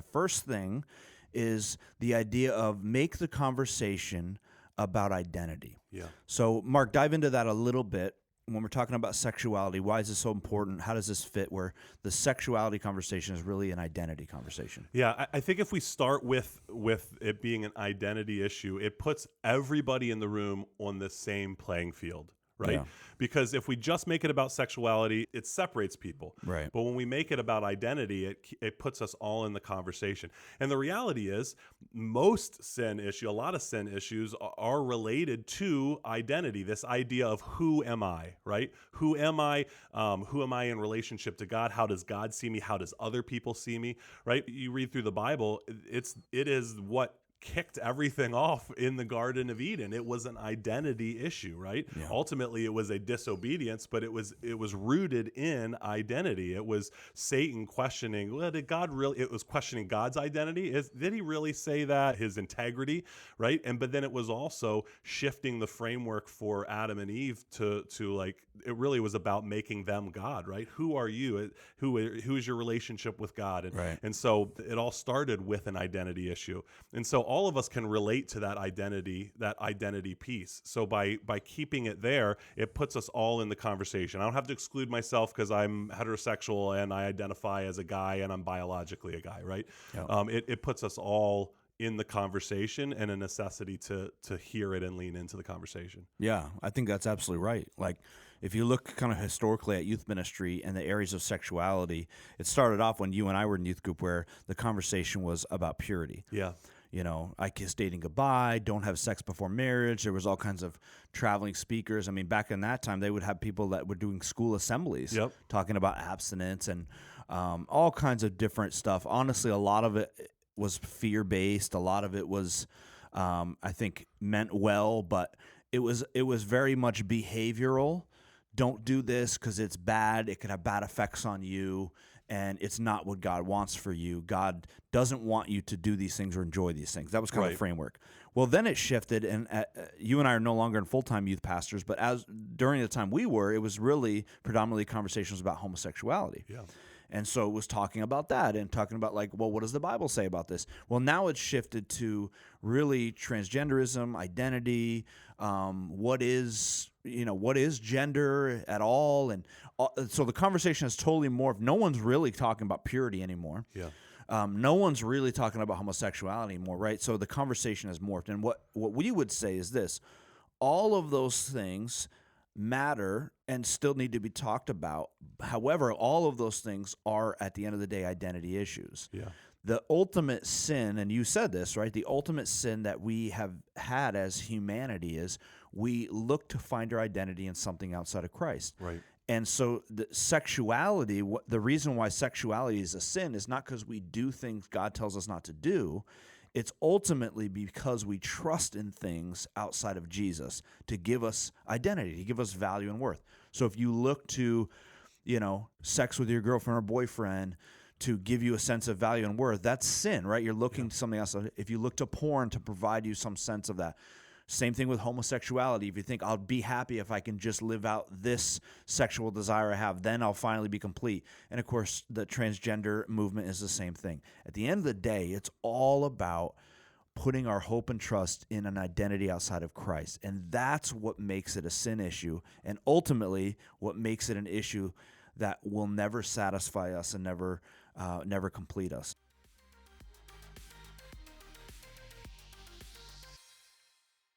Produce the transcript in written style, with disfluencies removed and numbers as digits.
The first thing is the idea of make the conversation about identity. Yeah. So, Mark, dive into that a little bit. When we're talking about sexuality, why is this so important? How does this fit where the sexuality conversation is really an identity conversation? Yeah, I think if we start with it being an identity issue, it puts everybody in the room on the same playing field, right? Yeah. Because if we just make it about sexuality, it separates people. Right. But when we make it about identity, it puts us all in the conversation. And the reality is, a lot of sin issues are related to identity. This idea of who am I, right? Who am I? Who am I in relationship to God? How does God see me? How does other people see me? Right? You read through the Bible, it is what kicked everything off in the Garden of Eden. It was an identity issue, right? Yeah. Ultimately, it was a disobedience, but it was rooted in identity. It was Satan questioning, well, did God really? It was questioning God's identity. Did he really say that? His integrity, right? But then it was also shifting the framework for Adam and Eve to like, it really was about making them God, right? Who are you? Who is your relationship with God? Right. And so it all started with an identity issue. And so all of us can relate to that identity piece. So by keeping it there, it puts us all in the conversation. I don't have to exclude myself because I'm heterosexual and I identify as a guy and I'm biologically a guy, right? Yeah. It puts us all in the conversation and a necessity to hear it and lean into the conversation. Yeah, I think that's absolutely right. Like, if you look kind of historically at youth ministry and the areas of sexuality, it started off when you and I were in youth group where the conversation was about purity. Yeah. You know, I kiss dating goodbye, don't have sex before marriage. There was all kinds of traveling speakers. I mean, back in that time, they would have people that were doing school assemblies Yep. talking about abstinence and all kinds of different stuff. Honestly, a lot of it was fear-based. A lot of it was, I think, meant well, but it was very much behavioral. Don't do this because it's bad. It could have bad effects on you. And it's not what God wants for you. God doesn't want you to do these things or enjoy these things. That was kind of the framework. Well, then it shifted, and you and I are no longer in full-time youth pastors, but as during the time we were, it was really predominantly conversations about homosexuality. Yeah. And so it was talking about that and talking about like, well, what does the Bible say about this? Well, now it's shifted to really transgenderism, identity, what is gender at all? And so the conversation has totally morphed. No one's really talking about purity anymore. Yeah. No one's really talking about homosexuality anymore, right? So the conversation has morphed. And what we would say is this: all of those things matter and still need to be talked about. However, all of those things are, at the end of the day, identity issues. Yeah. The ultimate sin, and you said this, right? The ultimate sin that we have had as humanity is we look to find our identity in something outside of Christ. Right. And so the sexuality, the reason why sexuality is a sin is not because we do things God tells us not to do. It's ultimately because we trust in things outside of Jesus to give us identity, to give us value and worth. So if you look to, sex with your girlfriend or boyfriend to give you a sense of value and worth, that's sin, right? You're looking to something else. If you look to porn to provide you some sense of that. Same thing with homosexuality. If you think I'll be happy if I can just live out this sexual desire I have, then I'll finally be complete. And of course, the transgender movement is the same thing. At the end of the day, it's all about putting our hope and trust in an identity outside of Christ. And that's what makes it a sin issue, and ultimately what makes it an issue that will never satisfy us and never complete us.